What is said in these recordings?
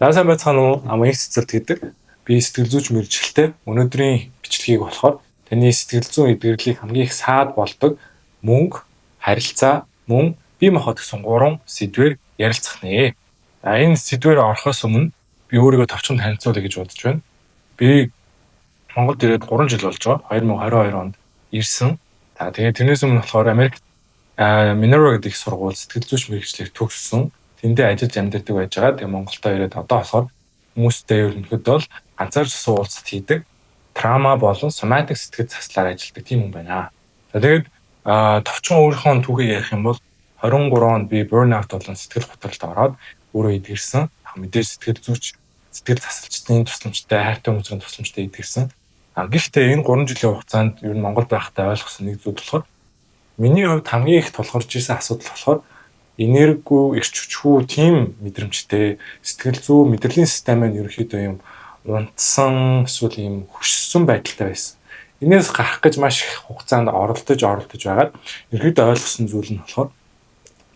За сайн байцгаана уу? Амын цэцэлт гэдэг. Би сэтгэл зүйч мэргэжилтэй. Өнөөдрийн бичлэгийг болохоор таны сэтгэл зүйн эдгэрлийг хамгийн их саад болдог мөнгө, харилцаа, мөн бие махбод гэсэн гурван сэдвээр ярилцах нэ. За энэ сэдвээр орохоос өмнө би өөрийгөө товчхон танилцуулъя гэж бодож байна. Би Монголд ирээд 3 жил болж байгаа. 2022 онд ирсэн. За тэгээд тэрнээс өмнө болохоор Америк Minerva гэдэг их сургууль сэтгэл зүйч мэргэжлийг төгссөн. Тэндээ ажиллаж амьдардаг байж байгаа. Тэгээ Монголдо ирээд одоо болохоор хүмүүстэй ерөнхийдөө бол ганцаарч суулцад хийдэг трама болон соматик сэтгэл заслаар ажилладаг тийм хүн байна. За тэгээд товчхон өөрийнхөө түүхийг ярих юм бол 23 онд би burnout болон сэтгэл готролд ороод өөрөө эдгэрсэн. Мэдээж сэтгэл зүйч, сэтгэл засалчдын тусламжтай, хайртай хүмүүсийн тусламжтай эдгэрсэн. Гэхдээ энэ 3 жилийн хугацаанд ер нь Монголд байхдаа ойлгосон нэг зүйл болохоор миний хувьд хамгийн их тулгарч ирсэн асуудал болохоор энерггүй, эрч хүчгүй тийм мэдрэмжтэй сэтгэл зүй мэдрэлийн систем нь ерөөхдөө юм унтсан эсвэл юм хөшсөн байдалтай байсан. Энээс гарах гэж маш их хугацаанд оролдож байгаад ерөөхдөө ойлгосон зүйл нь болохоор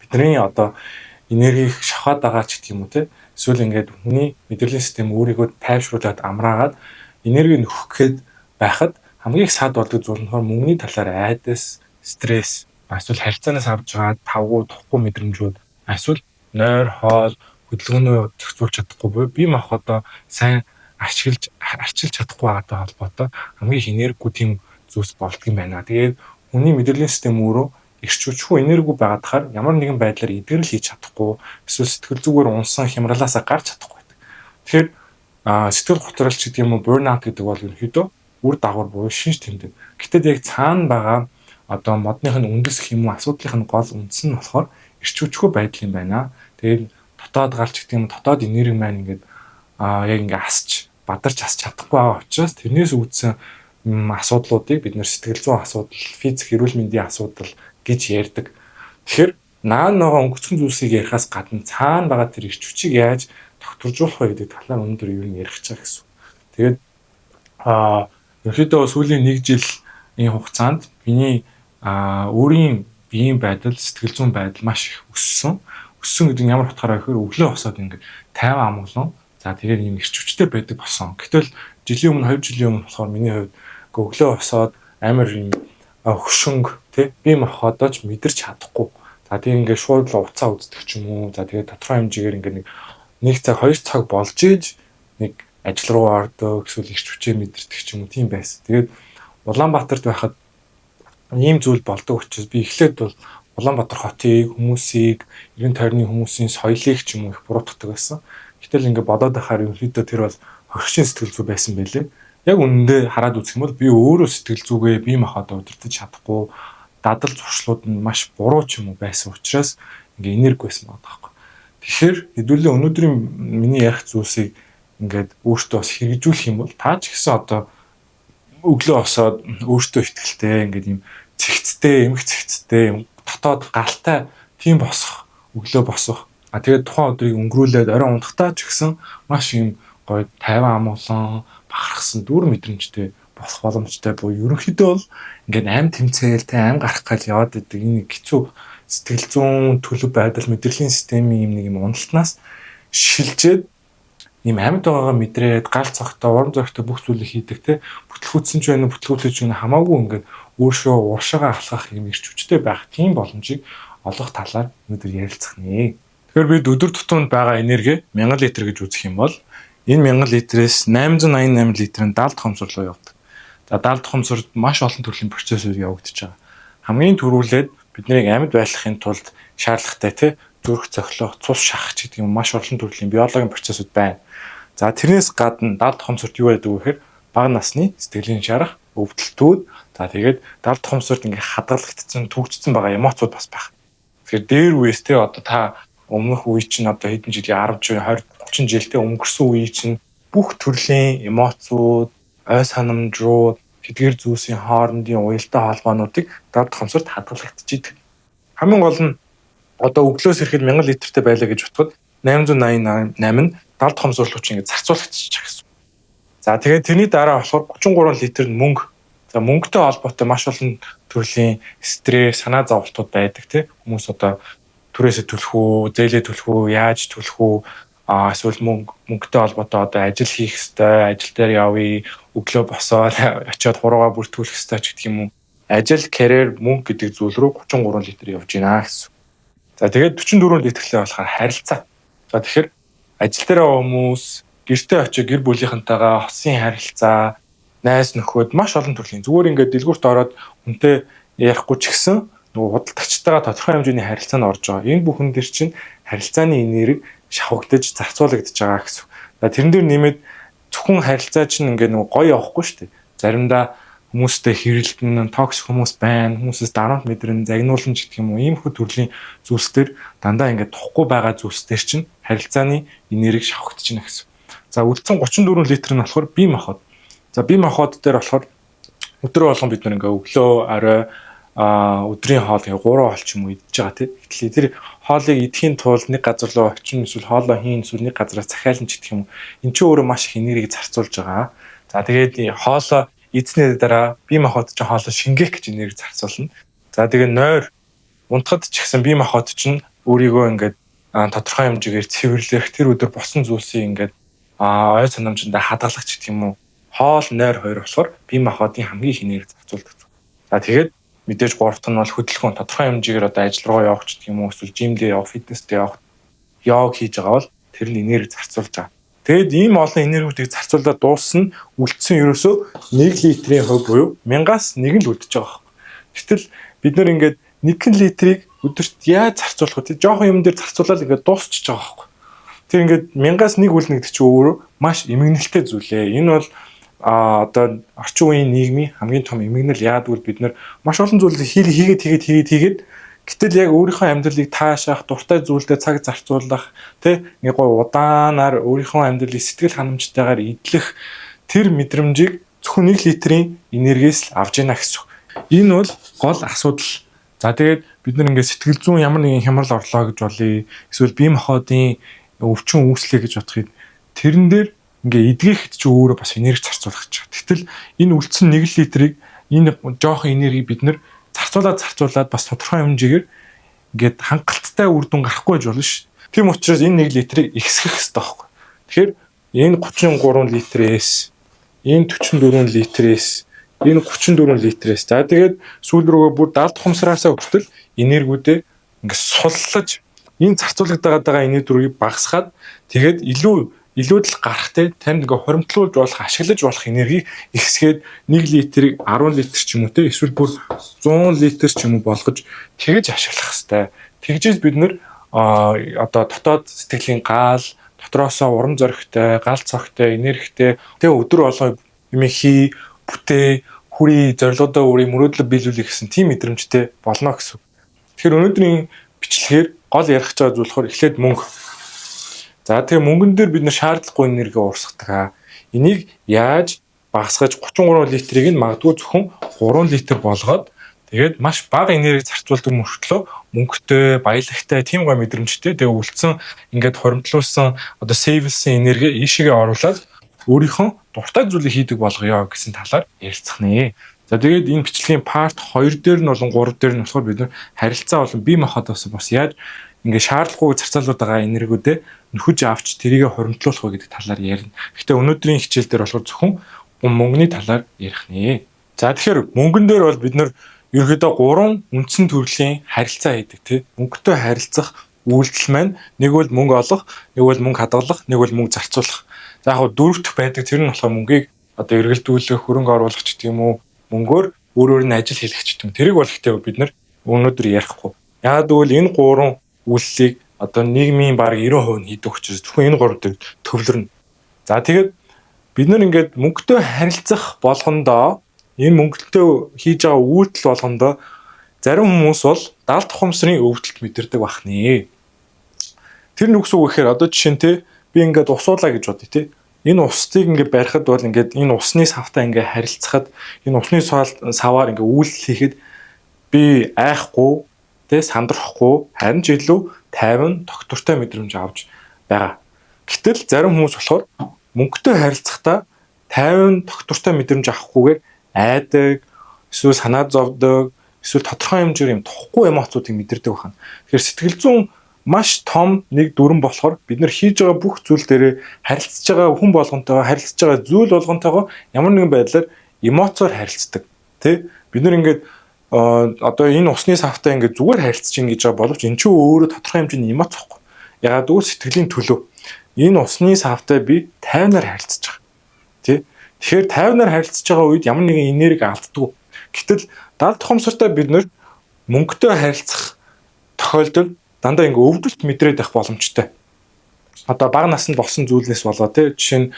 бидний одоо энергийг шахаад байгаа ч гэх юм уу те эсвэл ингээд хүний мэдрэлийн систем өөрийгөө тайвшруулад амраагаад энерги нөхөх гээд байхад хамгийн их саад болдог зүйл нь мөнгөний талаар айдас, стресс, эсвэл харилцаанаас авч байгаа тавгүй тухгүй мэдрэмжүүд, эсвэл нойр, хоол, хөдөлгөөнөө зохицуулж чадахгүй буюу бие махбодоо сайн арчилж чадахгүй байгаатай холбоотой хамгийн их энергигүй тийм зүйлс болдго юм байна. Тэгээд хүний мэдрэлийн систем өөрөө эрч хүчгүй энергигүй байгаадахаар ямар нэгэн байдлаар эдгэрэл хийж чадахгүй, эсвэл сэтгэл зүгээр унсан хямралаасаа гарч чадахгүй байдаг. Тэгэхээр сэтгэл готролч гэдэг юм уу burnout гэдэг бол ерөнхийдөө үр дагавар буюу шинж тэмдэг. Гэтэл яг цаана байгаа одоо модных нь үндэс гэх юм уу асуудлынх нь гол үндэс нь болохоор эрч хүчгүй байдал юм байна. Тэгээд дотоод галч гэдэг юм дотоод энерги маань ингээд яг ингээд асч бадарч асч чадахгүй байгаа учраас тэрнээс үүдсэн асуудлуудыг бид нэр сэтгэл зүйн асуудал, физик эрүүл мэндийн асуудал гэж ярьдаг. Тэгэхээр наангаа өнгөцгөн зүйлсийг ярихаас гадна цаана байгаа тэр эрч хүчийг яаж тогтворжуулах вэ гэдэг талаар өнөөдөр юу нь ярих гэж байгаа гэсэн. Тэгээд ерөнхийдөө сүүлийн 1 жилийн хугацаанд миний өөрийн биеийн байдал, сэтгэл зүйн байдал маш их өссөн. Өссөн гэдэг нь ямар утгаараа гэхээр өглөө босоод ингээд 50 амгалан. За тэгээд юм эрч хүчтэй байдаг болсон. Гэтэл жилийн өмнө 2 жилийн өмнө болохоор миний хувьд өглөө босоод амар юм хөшөнг тий бие махбодооч мэдэрч чадахгүй. За тэгээд ингээд шууд л уцаа үздэг ч юм уу. За тэгээд тодорхой хэмжээгээр ингээд нэг цаг 2 цаг болж ийж нэг ажил руу ордог эсвэл эрч хүчээ мэдэрдэг ч юм уу тийм байсан. Тэгээд Улаанбаатарт байхад ийм зүйл болдог учраас би эхлээд бол Улаанбаатар хотыг, хүмүүсийг, 90 тойрны хүмүүсийн соёлыг ч юм уу их буруутгадаг байсан. Гэтэл ингээд бодоод байхаар ерөнхийдөө тэр бол хорхишин сэтгэл зүй байсан байлээ. Яг үнэндээ хараад үзэх юм бол би өөрөө сэтгэл зүгээ бие махбодоо удирдах чадахгүй, дадал зуршлууд нь маш буруу ч юм уу байсан учраас ингээд энерги байсан байгаа байхгүй. Тэгэхээр хэдүүлээ өнөөдрийн миний ярих зүйлсийг ингээд өөртөө бас хэрэгжүүлэх юм бол та ч гэсэн одоо өглөө босоод өөртөө ихтэй ингээд юм цэгцтэй, эмх цэгцтэй, дотоод галтай тийм босох, өглөө босох. Тэгээд тухайн өдрийг өнгөрүүлээд орой унтахтаа ч гэсэн маш юм гоё 50 амгалан бахархсан дүр мэдрэмжтэй болох боломжтой буюу ерөнхийдөө бол ингээд аим тэмцээлтэй аим гарах гал яваад идэг энэ хэцүү сэтгэл зүйн төлөв байдал мэдрэлийн системийн юм нэг юм уналтнаас шилжээд ийм амьд байгаагаа мэдрээд гал цогтой, урам зоригтой бүх зүйлийг хийдэг те бүтлгүүцсэн ч байна, бүтлгүүтлэж байна хамаагүй ингээд өөршөө уршаага алхах юм ирч хүчтэй байх тийм боломжийг олох талаар өнөөдөр ярилцах нэ. Тэгэхээр бид өдөр тутамд байгаа энерги 1000 литр гэж үзэх юм бол энэ 1000 литрээс 888 литр нь даалт хомсор руу явдаг. За даалт хомсорд маш олон төрлийн процессыг явагдаж байгаа. Хамгийн түрүүлээд бидний амьд байхын тулд шаардлагатай те зүрх цохилох, цус шахах гэдэг юм маш олон төрлийн биологийн процессыг байна. За тэрнээс гадна даалт хомсорт юу байдаг вэ гэхээр бага насны сэтгэлийн шарах, өвдөлтүүд, за тэгээд даалт хомсорт ингээ хадгалагдсан, төгжсөн байгаа эмоцуд бас байх. Тэгэхээр дээр үеэс те одоо та өмнөх үе чинь одоо хэдэн жилийн 10 жил, 20, 30 жилдээ өнгөрсөн үе чинь бүх төрлийн эмоцуд, ой санамжууд, тэдгээр зүйлсийн хоорондын уялдаа холбоонуудыг даалт хомсорт хадгалагдчихийдэг. Хамгийн гол нь одоо өглөөс ирэхэд 1000 литртэй байлаа гэж бодоход 888 нь даалт хомсор руу чинь ингэ зарцуулагдчих гэсэн. За тэгээд тэрний дараа болохоор 33 литр нь мөнгө. За мөнгөтэй холбоотой маш олон төрлийн стресс, санаа зовлтууд байдаг тийм хүмүүс одоо түрээсээ төлөх үү, зээлээ төлөх үү, яаж төлөх үү, эсвэл мөнгөтэй холбоотой одоо ажил хийх ёстой, ажил дээр явъя, өглөө босоод очиод хуруугаа бүртгүүлэх ёстой ч гэдэг юм уу. Ажил, карьер, мөнгө гэдэг зүйл рүү 33 литр явж байна гэсэн. За тэгээд 44 литрлээ болохоор харилцаа. За тэгэхээр ажил дээр байгаа хүмүүс гэртээ очиж гэр бүлийнхэнтэйгээ хосын харилцаа, найз нөхөд маш олон төрлийн зүгээр ингээд дэлгүүрт ороод хүнтэй ярихгүй ч гэсэн нөгөө худалдагчтайгаа тодорхой хэмжээний харилцаанд орж байгаа. Энэ бүхэн дээр чинь харилцааны энерги шавхагдаж зарцуулагдаж байгаа гэсэн. За тэрэн дээр нэмээд зөвхөн харилцаа чинь ингээд нөгөө гоё явахгүй шүү дээ. Заримдаа хүмүүстэй хэрэлдэн, токсик хүмүүс байна, хүмүүсээс дарамт мэдрэн, загнуулна ч гэх юм уу. Иймэрхүү төрлийн зүйлсээр дандаа ингээд тухгүй байгаа зүйлсээр чинь харилцааны энерги шавхагдаж байна гэсэн. За үлдсэн 34 литр нь болохоор бие махбод. За бие махбод дээр болохоор өдөр болгон бид нэг ингээ өглөө, орой өдрийн хоол ингээ 3 хоол ч юм уу идж байгаа тийм. Гэтэл тэр хоолыг идэхийн тулд нэг газар руу очин эсвэл хоолоо хийн эсвэл нэг газараас захиална ч гэх юм уу. Энд чинь өөрөө маш их энерги зарцуулж байгаа. За тэгээд хоолоо эзнээ дараа бие махбод чинь хоолоо шингээх гэж энерги зарцуулна. За тэгээд нойр унтахад ч гэсэн бие махбод чинь өөрийгөө ингээд тодорхой хэмжээгээр цэвэрлэх тэр өдөр босон зүйлсийг ингээд ой санамжиндаа хадгалах ч гэх юм уу. Хоол, нойр хоёр болохоор бие махбодын хамгийн их энерги зарцуулдаг. За тэгээд мэдээж гуравт нь бол хөдөлгөөн тодорхой хэмжээгээр одоо ажил руу явах ч гэх юм уу эсвэл жимдээ явах, фитнестэй явах, йог хийж байгаа бол тэр нь энерги зарцуулж байгаа. Тэгэд ийм олон энергиудыг зарцуулаад дуусна үлдсэн ерөөсөө 1 литрийн хувь буюу 1000-аас 1 л үлдчихэж байгаа. Гэтэл бид нэр ингээд 1 литрийг өдөрт яаж зарцуулах вэ? Жохон юм дээр зарцуулаад ингээд дуусчихж байгаа байхгүй. Тэр ингээд 1000-аас 1 үлнэ гэдэг чинь өөрөө маш эмгэнэлтэй зүйл ээ. Энэ бол одоо орчин үеийн нийгмийн хамгийн том эмгэнэл яадгүй бид нар маш олон зүйлийг хийгээд гэтэл яг өөрийнхөө амьдралыг таашаах, дуртай зүйлдээ цаг зарцуулах, тэ нэг гой удаанаар өөрийнхөө амьдралыг сэтгэл ханамжтайгаар идэх тэр мэдрэмжийг зөвхөн 1 литрийн энергиэс л авж яана гэсэн. Энэ бол гол асуудал. За тэгээд бид нар ингээд сэтгэл зүйн ямар нэгэн хямрал орлоо гэж болъё. Эсвэл бие махбодын өвчин үүслэе гэж бодохыг тэрэн дээр ингээ эдгэхэд ч өөрөө бас энерги зарцуулах гэж. Гэтэл энэ үлдсэн 1 литрийг энэ жоохон энергийг бид нэр зарцуулаад бас тодорхой хэмжээгээр ингээд хангалттай үр дүн гарахгүй байж болно ш. Тийм учраас энэ 1 литрийг ихсгэх хэрэгтэй байхгүй. Тэгэхээр энэ 33 литрээс, энэ 44 литрээс, энэ 34 литрээс. За тэгээд сүүл рүүгээ бүр далд хумсраасаа хүртэл энергиудээ ингээд суллаж энэ зарцуулагдаад байгаа энергиудыг багасгаад тэгээд илүүд л гарахтай танд ингээ хоримтлуулж болох, ашиглаж болох энергийг ихсгээд 1 литрийг 10 литр ч юм уу те эсвэл бүр 100 литр ч юм уу болгож тэгж ашиглах хэрэгтэй. Тэгжээс бид нэр одоо дотоод сэтгэлийн гал, дотроосоо урам зоригтой, гал цогтой, энергитэй тэгээ өдөр болгоо юм хий, бүтээ, хүрээ, зорилгодоо үрээ мөрөөдлөг биелүүлэх гэсэн тийм мэдрэмжтэй болно гэсэн. Тэгэхээр өнөөдрийн бичлэгээр гол ярих гэж байгаа зүйл болохоор эхлээд мөнгө. За тэгээ мөнгөн дээр бид нэр шаардлагагүй энерги уурсгадаг. Энийг яаж багасгаж 33 литрийг нь магадгүй зөвхөн 3 литр болгоод тэгээд маш бага энерги зарцуулдаг мөртлөө мөнгөтэй, баялагтай, тийм гой мэдрэмжтэй тэгээ үлдсэн ингээд хоримтлуулсан одоо сейвлсэн энерги ийшээгээ оруулаад өөрийнхөө дуртай зүйлийг хийдэг болгоё гэсэн талаар ярилцах нэ. За тэгээд энэ бичлэгийн part 2 дээр нь болон 3 дээр нь болохоор бид нар харилцаа болон бие махбодоос бас яаж ингээ шаардлагагүй зарцуулаад байгаа энергиудээ нөхөж авч тэрийг хоримтлуулах вэ гэдэг талаар ярина. Гэхдээ өнөөдрийн хичээл дээр болохоор зөвхөн мөнгөний талаар ярих нэ. За тэгэхээр мөнгөн дээр бол бид нэр ерөөдөө 3 үндсэн төрлийн харилцаа хийдэг тий. Мөнгөтэй харилцах үйлдэл маань нэг бол мөнгө олох, нэг бол мөнгө хадгалах, нэг бол мөнгө зарцуулах. За яг дөрөвдөх байдаг тэр нь болохоор мөнгийг одоо эргэлдүүлэх, хөрөнгө оруулах ч гэдэм үү, мөнгөөр өөрөөр нь ажил хийх ч гэдэм. Тэрийг бол ихтэй бид нар өнөөдөр ярихгүй. Яг тэгвэл энэ 3 үйлчлийг одоо нийгмийн баг 90% нь хийдэг учраас зөвхөн энэ 3 дээр төвлөрнө. За тэгээд бид нар ингээд мөнгөтэй харилцах болгондоо энэ мөнгөтэй хийж байгаа үйлдэл болгондоо зарим хүмүүс бол далд тухамсрын өвдөлт мэдэрдэг бахнэ. Тэр нь үгс үг гэхээр одоо жишээ нь те би ингээд усуулаа гэж бодъё те. Энэ устыг ингээд барихад бол ингээд энэ усны савтай ингээд харилцахад энэ усны саваар ингээд үйлдэл хийхэд би айхгүй тэ сандрахгүй харин ч илүү тайван тогтвортой мэдрэмж авч байгаа. Гэтэл зарим хүмүүс болохоор мөнгөтэй харилцахдаа тайван тогтвортой мэдрэмж авахгүйгээр айдаг, эсвэл санаа зовдөг, эсвэл тодорхой хэмжээгээр юм тухгүй эмоцуудыг мэдэрдэг байна. Тэгэхээр сэтгэл зүйн маш том нэг дүрэн болохоор бид нар хийж байгаа бүх зүйл дээр харилцаж байгаа хүн болгонтойгоо харилцаж байгаа зүйл болгонтойгоо ямар нэгэн байдлаар эмоцоор харилцдаг. Тэ? Бид нар ингээд одоо энэ усны савтай ингээд зүгээр харилцаж ин гэж байгаа боловч эн чинь өөрөө тодорхой хэмжээний эмоц واخгүй. Ягаад гэвэл сэтгэлийн төлөв. Энэ усны савтай би тайвнаар харилцаж байгаа. Тэ? Тэгэхээр тайвнаар харилцаж байгаа үед ямар нэгэн энерги алддаггүй. Гэтэл далд тохомсортой бид нар мөнгөтэй харилцах тохиолдолд дандаа ингээ өвдөлт мэдрээд байх боломжтой. Одоо бага наснд болсон зүйлээс болоо тий жишээ нь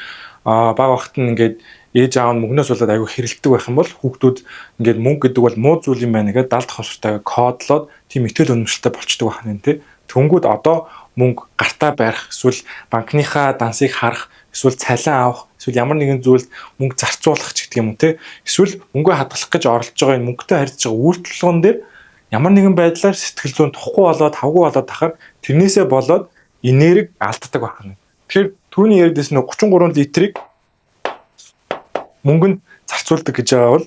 бага багт нь ингээд ээж аав нь мөнгнөөс болоод аягүй хэрэлдэг байх юм бол хүүхдүүд ингээд мөнгө гэдэг бол муу зүйл юм байна гэдэг далд тохомсортой кодлоод тийм итгэл үнэмшилтэй болчдөг байх нь тий. Тэнгүүд одоо мөнгө гартаа барих эсвэл банкныхаа дансыг харах эсвэл цалин авах эсвэл ямар нэгэн зүйлд мөнгө зарцуулах ч гэдэг юм уу тий. Эсвэл мөнгөө хадгалах гэж оролдож байгаа энэ мөнгөтэй харьцаж байгаа үйлдэлгэн дээр ямар нэгэн байдлаар сэтгэл зүйн тухгүй болоод тавгүй болоод тахаар тэрнээсээ болоод энерги алддаг байна. Тэгэхээр түүний яриадээс нь 33 литрийг мөнгөнд зарцуулдаг гэж байгаа бол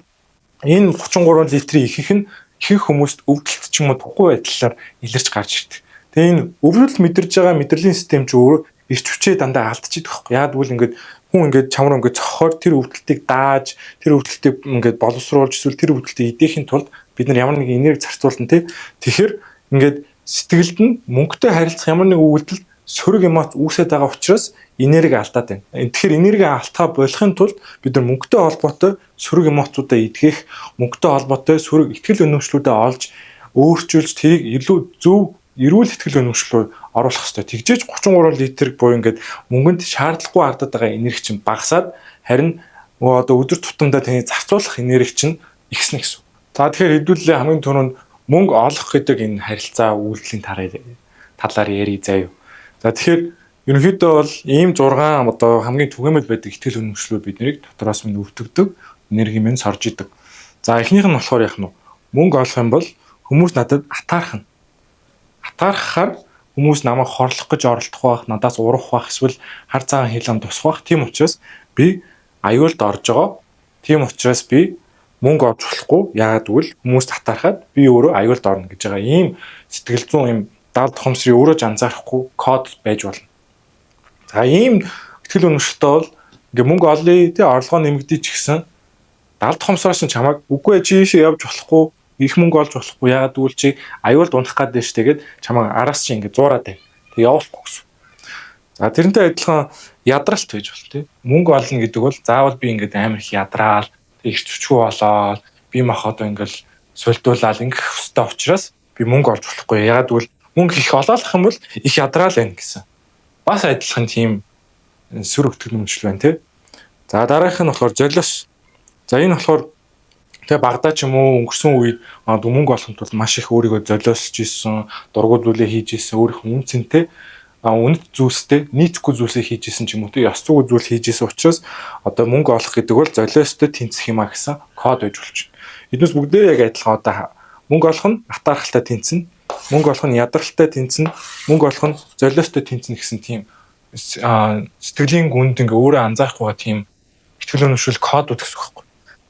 энэ 33 литрийн ихэнх хүмүүст өвдөлт ч юм уу тухгүй байдлаар илэрч гарч ирдэг. Тэгээ энэ өвдөлт мэдэрж байгаа мэдрэлийн систем ч өөрөө эрч хүчээ дандаа алдчихдаг байхгүй. Яагад гэвэл ингээд хүн ингээд чамруу ингээд цохоор тэр өвдөлтийг дааж тэр өвдөлтийг ингээд боловсруулж эсвэл тэр өвдөлтийг эдээхийн тулд бид нар ямар нэгэн энерги зарцуулна тий. Тэгэхээр ингээд сэтгэлд нь мөнгөтэй харилцах ямар нэгэн үйлдэл сөрөг эмоц үүсээд байгаа учраас энерги алдаад байна. Тэгэхээр энерги алдхаа болохын тулд бид нар мөнгөтэй холбоотой сөрөг эмоцуудаа эдгэх, мөнгөтэй холбоотой сөрөг ихтгэл өнөмшлүүдэд олж өөрчилж тэрийг илүү зөв эрүүл ихтгэл өнөмшлөөр оруулах хэрэгтэй. Тэгжээж 33 литр буюу ингээд мөнгөнд шаардлагагүй ардаад байгаа энерги чинь багасаад харин одоо өдөр тутамдаа таны зарцуулах энерги чинь ихснэ гэсэн. За тэгэхээр хэдүүлээ хамгийн түрүүнд мөнгө олох гэдэг энэ харилцаа үйлдэлийн талаар ярий заяа. За тэгэхээр ерөнхийдөө бол ийм 6 одоо хамгийн түгээмэл байдаг ихтгэл үнэмшлүүд биднийг дотроос минь өвтгдөг, энерги минь сорж идэг. За эхнийх нь болохоор яах нь мөнгө олох юм бол хүмүүс надад атаархна. Атаархахаар хүмүүс намайг хорлох гэж оролдох байх, надаас урах байх, эсвэл хар цагаан хилэн тусах байх. Тийм учраас би аюулд орж байгаа. Тийм учраас би мөнгө олж болохгүй. Яагаад гэвэл хүмүүст атаархаад би өөрөө аюулд орно гэж байгаа. Ийм сэтгэл зүйн юм далд тохомсрыг өөрөө ч анзаарахгүй код байж болно. За ийм ихтгэл үнэмшилтэй бол ингээ мөнгө олъё тий орлогоо нэмэгдэж ч гэсэн далд тохомсроос нь чамайг үгүй чийшээ явж болохгүй их мөнгө олж болохгүй яагаад гэвэл чи аюулд унах гэдэг ш тэгээд чамайг араас чи ингээ зуураад байна. Тэг явахгүй гэсэн. За тэрнтэй адилхан ядралт байж бол тий мөнгө олно гэдэг бол заавал би ингээ амар их ядраал их чүчгүй болоод би мах одоо ингээл сулдуулаад ингэх хөстэй учраас би мөнгө олж болохгүй. Яагаад гэвэл мөнгө их олоолах юм бол их ядраал байна гэсэн. Бас адилхан тийм сөрөг ихтгэл үнэмшил байна тий. За дараагийнх нь болохоор золиос. За энэ болохоор тэгээ багадаа ч юм уу өнгөрсөн үед мөнгө олохын тулд маш их өөрийгөө золиосч исэн, дургуй зүйлээ хийж исэн, өөрийнхөө үнцэнтэй үнэт зүйлстэй нийцэхгүй зүйлсээ хийж исэн ч юм уу тий ёс зүйн зүйл хийж исэн учраас одоо мөнгө олох гэдэг бол золиостой тэнцэх юм а гэсэн код байж болчих. Эднээс бүгдээ яг адилхан одоо мөнгө олох нь атаархалтай тэнцэнэ, мөнгө олох нь ядралтай тэнцэнэ, мөнгө олох нь золиостой тэнцэнэ гэсэн тийм сэтгэлийн гүнд ингээ өөрөө анзаарахгүй байгаа тийм ихтгэл үнэмшил кодууд гэсэн үг байхгүй.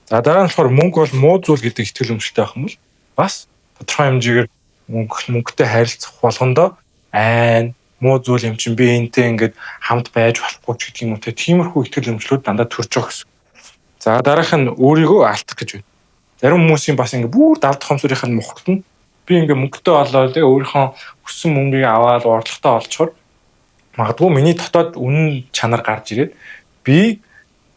За дараа нь болохоор мөнгө бол муу зүйл гэдэг ихтгэл үнэмшилтэй байх юм бол бас тодорхой хэмжээгээр мөнгөтэй харилцах болгондоо айн муу зүйл юм чинь би энтэй ингээд хамт байж болохгүй ч гэдэг юм уу тиймэрхүү ихтгэл үнэмшлүүд дандаа төрж байгаа гэсэн. За дараах нь өөрийгөө алдах гэж байна. Зарим хүмүүсийн бас ингээд бүр далд тохомсрынх нь мухтна. Би ингээд мөнгөтэй олоод өөрийнхөө хүссэн мөнгийг аваад орлоготой олчхоор магадгүй миний дотоод үнэн чанар гарч ирээд би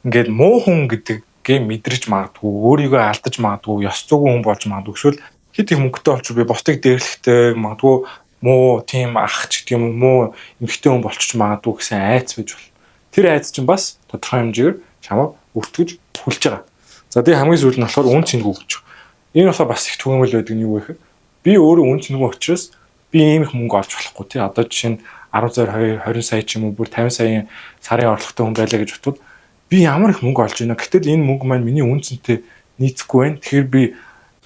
ингээд муу хүн гэдгээ мэдрэж магадгүй, өөрийгөө алдаж магадгүй, ёс зүйн хүн болж магадгүй. Эсвэл хэд их мөнгөтэй олчих би бусдыг дээрлэхтэй магадгүй муу тийм ах ч гэдэг юм уу муу эмэгтэй хүн болчих магадгүй гэсэн айц байж болно. Тэр айц чинь бас тодорхой хэмжээгээр чамайг өвтгөж хүлж байгаа. За тэгээ хамгийн сүүлд нь болохоор үн цэнгүй гэж. Энэ болохоор бас их түгээмэл байдаг нь юу вэ гэхээр би өөрөө үн цэнгүй учраас би ийм их мөнгө олж болохгүй тий. Одоо жишээ нь 10 сая 20 сая ч юм уу бүр 50 саяын сарын орлоготой хүн байлаа гэж бодвол би ямар их мөнгө олж байна. Гэтэл энэ мөнгө маань миний үн цэнтэй нийцэхгүй байна. Тэгэхээр би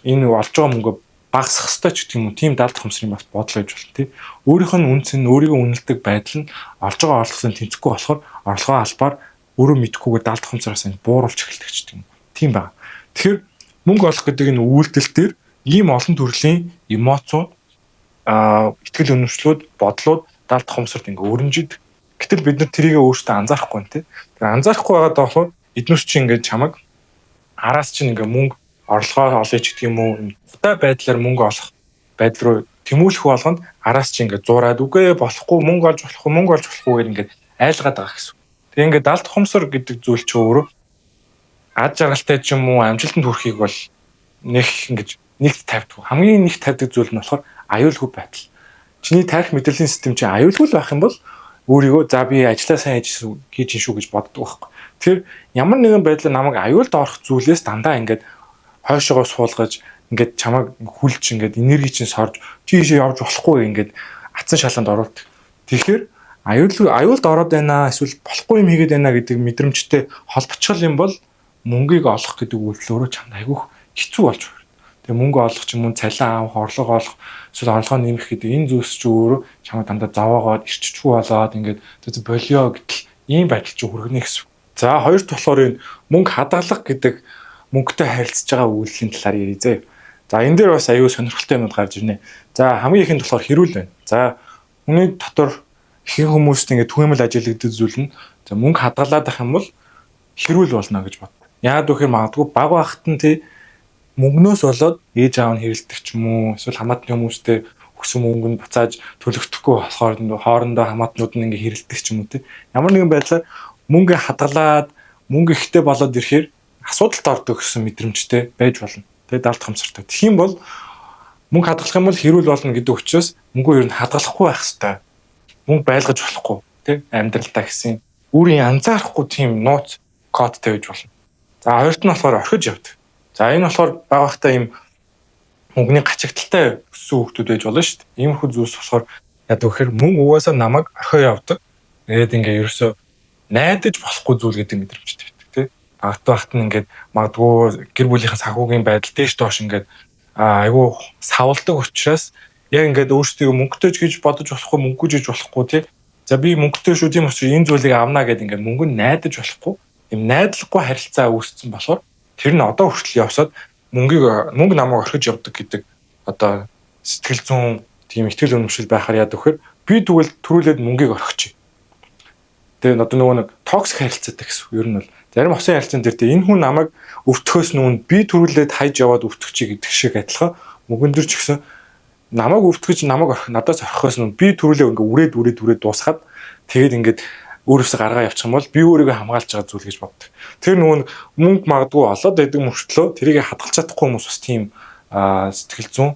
энэ олж байгаа мөнгө багасгах хэрэгтэй ч гэх юм уу. Тийм далд тохомсрын бас бодол байж болно тий. Өөрийнх нь үн цэн өөрийгөө үнэлдэг байдал нь олж байгаа орлогын тэнцэхгүй болохоор орлогоо албаар өөрөө мэдхгүйгээр далд тохомсроос нь бууруулж эхэлдэг ч гэх юм. Тийм байна. Тэгэхээр мөнгө олох гэдэг энэ үйлдэл дээр ийм олон төрлийн эмоцууд итгэл үнэмшлүүд, бодлууд далд хомсорд ингээ өрнжид. Гэтэл бид нар тэрийг өөрсдөө анзаарахгүй нэ. Тэр анзаарахгүй байгаад болохоор эднүс чинь ингээ чамаг араас чинь ингээ мөнгө орлогоо олъё ч гэдэг юм уу, утай байдлаар мөнгө олох байдал руу тэмүүлэх болгонд араас чинь ингээ зураад үгүй болохгүй, мөнгө олж болохгүй гэх ингээ айлгаад байгаа гэсэн. Тэгээ ингээ далд хомсор гэдэг зүйл чинь өөрөө ад жаргалтай ч юм уу амжилтанд хүрэхийг бол нэг ингэж нэгт тавьдаг. Хамгийн нэгт тавьдаг зүйл нь болохоор аюулгүй байдал. Чиний тарих мэдрэлийн систем чинь аюулгүй байх юм бол өөрийгөө за би ажиллаа сайн хийж шүү гэж боддог байхгүй. Тэр ямар нэгэн байдлаар намайг аюулд орох зүйлээс дандаа ингээд хойшоогоо суулгаж ингээд чамайг хүлж ингээд энерги чинь сорж тийшээ явж болохгүй ингээд атсан шалганд оруулдаг. Тэгэхээр аюулд ороод байна эсвэл болохгүй юм хийгээд байна гэдэг мэдрэмжтэй холбочгол юм бол мөнгийг олох гэдэг үйлдэл өөрөө чамд айгүйх хэцүү болж байна. Тэгээ мөнгө олох ч юм уу цалин авах, орлого олох, эсвэл орлогоо нэмэх гэдэг энэ зүйлс ч өөрөө чамд дандаа заваагаад ирччихгүй болоод ингээд болио гэтэл ийм байдал чинь хүргэнэ гэсэн. За хоёрт болохоор энэ мөнгө хадгалах гэдэг мөнгөтэй харилцаж байгаа үйлдэлийн талаар ярий зэ. За энэ дээр бас аюул сонирхолтой юмуд гарч ирнэ. За хамгийн ихэнд болохоор хэрүүл байна. За хүний дотор ихэнх хүмүүст ингээд түгээмэл ажиглагддаг зүйл нь за мөнгө хадгалаад байх юм бол хэрүүл болно гэж бод. Яагаад гэхээр магадгүй баг багт нь тий мөнгнөөс болоод ээж аав нь хэрэлдэх ч юм уу эсвэл хамаатны хүмүүстэй өгсөн мөнгөнд буцааж төлөгдөхгүй болохоор хоорондоо хамаатнууд нь ингээ хэрэлдэх ч юм уу тий ямар нэгэн байдлаар мөнгө хадгалаад мөнгө ихтэй болоод ирэхээр асуудалд ордог гэсэн мэдрэмжтэй байж болно. Тэгээ далд хамсартай. Тэгэх юм бол мөнгө хадгалах юм бол хэрүүл болно гэдэг учраас мөнгөө ер нь хадгалахгүй байх хэрэгтэй. Мөнгө байлгаж болохгүй тий амьдралдаа гэсэн өөрийн анзаарахгүй тийм нууц кодтай байж болно. За хоёрт нь болохоор орхиж явдаг. За энэ болохоор баг багтаа ийм мөнгөний гачигдaltaй өссөн хүмүүс байж болно шүү дээ. Иймэрхүү зүйлс болохоор яг тэгэхээр мөнгө угаасаа намайг орхио явдаг. Тэгээд ингээ ерөөсөө найдаж болохгүй зүйл гэдэг мэдрэмжтэй байдаг тий. Багт нь ингээд магадгүй гэр бүлийнхээ санхүүгийн байдал дээш доош ингээд айгүй савлдаг учраас яг ингээд өөрсдөө мөнгөтэй ч гэж бодож болохгүй, мөнгөгүй ч гэж болохгүй тий. За би мөнгөтэй шүү тийм учраас энэ зүйлийг авнаа гэдэг ингээд мөнгө нь найдаж болохгүй. Ийм найдлаггүй харилцаа үүссэн болохоор тэр нь одоо хүртэл явсаад мөнгө намайг орхиж явдаг гэдэг одоо сэтгэл зүйн тийм ихтгэл үнэмшил байхаар яад вэхээр би тэгвэл төрүүлээд мөнгийг орхичих. Тэгээ одоо нөгөө нэг токсик харилцаатай гэсэн. Ер нь бол зарим хосын харилцаан дээр энэ хүн намайг өвтгөхөөс нүн би төрүүлээд хайж яваад өвтгөчих гэдэг шиг адилхан мөнгөн дөр ч гэсэн намайг өвтгөж намайг надаас орхихоос нүн би төрүүлээ ингээ үрээд дуусгаад тэгээд ингээд өөрөөсөө гаргаа явчих юм бол би өөрийгөө хамгаалж байгаа зүйл гэж боддог. Тэр нөгөө мөнгө магадгүй олоод байдаг мөртлөө тэрийг хадгалж чадахгүй хүмүүс бас тийм сэтгэл зүйн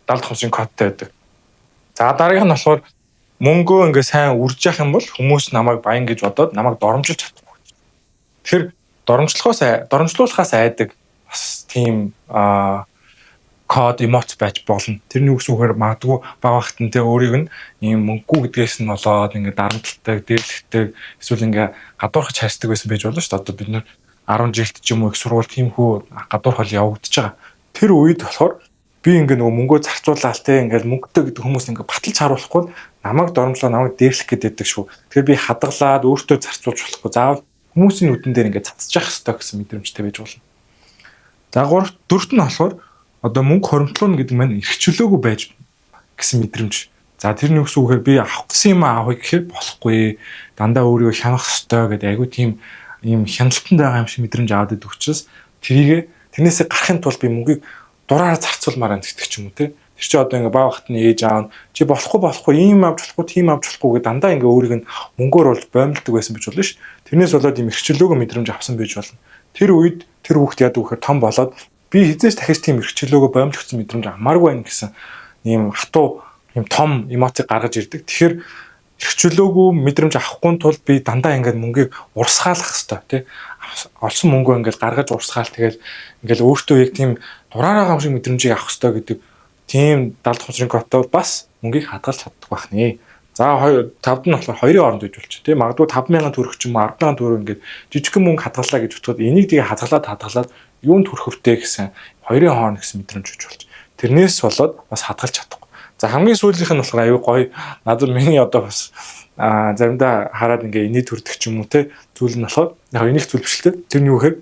далд хомсын кодтай байдаг. За дараагийнх нь болохоор мөнгөө ингээ сайн үрж явах юм бол хүмүүс намайг баян гэж бодоод намайг доромжилж чадахгүй. Тэгэхээр доромжлуулахаас айдаг бас тийм код эмоц байж болно. Тэрний үгсүүхээр магадгүй баг багт нь тэг өөрийг нь ийм мөнгөгүй гэдгээс нь болоод ингээд дарамталтай, дээрлэгтэй эсвэл ингээ гадуурхаж хайрцдаг байсан байж болно шүү дээ. Одоо бид нэр 10 жилд ч юм уу их сургууль тиймхүү гадуур хол явагдаж байгаа. Тэр үед болохоор би ингээ нөгөө мөнгөө зарцуулаад те ингээл мөнгөтэй гэдэг хүмүүс ингээ баталж харуулахгүй намайг доромжлоо намайг дээрлэх гэдэг шүү. Тэгэхээр би хадгалаад өөртөө зарцуулж болохгүй. Заавал хүмүүсийн нүдэн дээр ингээ цацчих хэвээр гэсэн мэдрэмжтэй байж болно. За дөрөвт нь болохоор одоо мөнгө хоримтлуулна гэдэг маань эрхчлөөгүй байж гэсэн мэдрэмж. За тэрний үгсүүгээр би авах гэсэн юм аавыг гэхээр болохгүй. Дандаа өөрийгөө хянах ёстой гэдэг айгүй тийм ийм хяналтанд байгаа юм шиг мэдрэмж аваад идэх учраас тэрнээсээ гарахын тулд би мөнгийг дураараа зарцуулмаар гэдэг ч юм уу те. Тэр чи одоо ингээ баг хатны ээж аав чи болохгүй ийм авч болохгүй тийм авч болохгүй гэдэг дандаа ингээ өөрийг нь мөнгөөр бол боомлдог байсан гэж болно ш. Тэрнээс болоод ийм эрхчлөөгүй мэдрэмж авсан байж болно. Тэр үед тэр хүүхд яадаг вэхээр том болоод би хизээч дахиж тийм эрхчлөөгөө боомлогдсон мэдрэмж амааргүй байна гэсэн ийм хатуу ийм том эмоцыг гаргаж ирдэг. Тэгэхээр эрхчлөөгөө мэдрэмж авахгүй тул би дандаа ингээд мөнгийг урсгаалах хэвээр тий. Олсон мөнгөө ингээд гаргаж урсгаал тэгэл ингээд өөртөө яг тийм дураараа гам шиг мэдрэмжийг авах хэвээр гэдэг тийм далд хомсрын коттой бас мөнгийг хадгалж чаддаг байх нэ. За 5-д нь болохоор 2-ын хооронд байж болчих тий. Магадгүй 50000 төгрөг ч юм уу 100000 төгрөг ингээд жижигхэн мөнгө хадгалаа гэж бодоход энийг тэгээ хадгалаад юунд төрөхөвтэй гэсэн 2-ын хооронд гэсэн мэдрэмж үүж болж. Тэрнээс болоод бас хадгалж чадахгүй. За хамгийн сүүлийнх нь болохоор аюу гоё. Надад миний одоо бас заримдаа хараад ингээ инээ төрдөг ч юм уу те зүйл нь болохоор яг энийг зүйл биш л те. Тэр нь юу гэхээр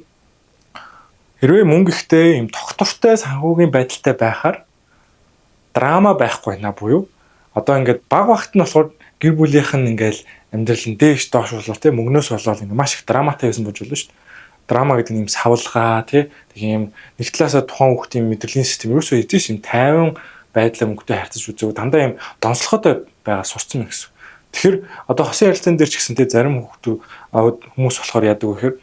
хэрвээ мөнгө ихтэй юм тогтвортой санхүүгийн байдалтай байхаар драма байхгүй байна буюу одоо ингээд баг багт нь болохоор гэр бүлийнх нь ингээд амьдрал нь дээш доош болоо те мөнгнөөс болоод ингээд маш их драматай байсан болж болно шүү дээ. Драма гэдэг нь юм савлгаа те тийм нэг талаасаа тухайн хүүхдийн мэдрэлийн систем ерөөсөө эзэш юм тайван байдлаа мөнгөтэй харьцаж үзэв дандаа юм донцлохотой байгаа сурцсан юм гэсэн. Тэгэхээр одоо хосын ярилцаан дээр ч гэсэн те зарим хүмүүс болохоор яадаг вэ гэхээр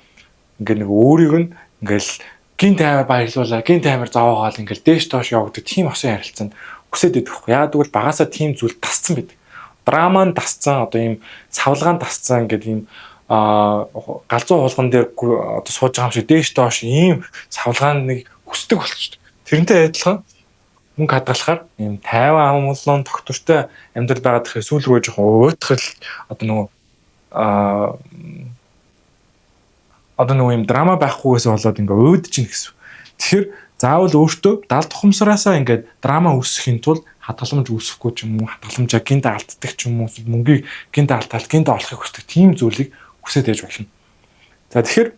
ингээд нэг өөрийг нь ингээл гин таймаар баярлуулаа гин таймаар зовоогоол ингээл дээш доош явагддаг тийм хосын ярилцаанд хүсээд байдаг байхгүй. Яагаад гэвэл багасаа тийм зүйл тасцсан байдаг. Драмаанд тасцсан одоо ийм савлгаанд тасцсан гэдэг ийм галзуу хулган дээр одоо сууж байгаа юм шиг дээш доош ийм савлгаанд нэг хүсдэг болчихсон. Тэрнтэй адилхан мөнгө хадгалахаар ийм тайван амгалан тогтвортой амьдрал байгаад тэгэхээр сүүл рүү жоохон уйтгал одоо нөгөө юм драма байхгүйгээс болоод ингээ өөдөж ийн гэсэн. Тэгэхээр заавал өөртөө далд тухамсараасаа ингээд драма үүсгэхийн тулд хадгаламж үүсэхгүй ч юм уу хадгаламжаа гинт алддаг ч юм уу мөнгийг гинт алдаад гинт олохыг хүсдэг тийм зүйлийг хүсэж яж болно. За тэгэхээр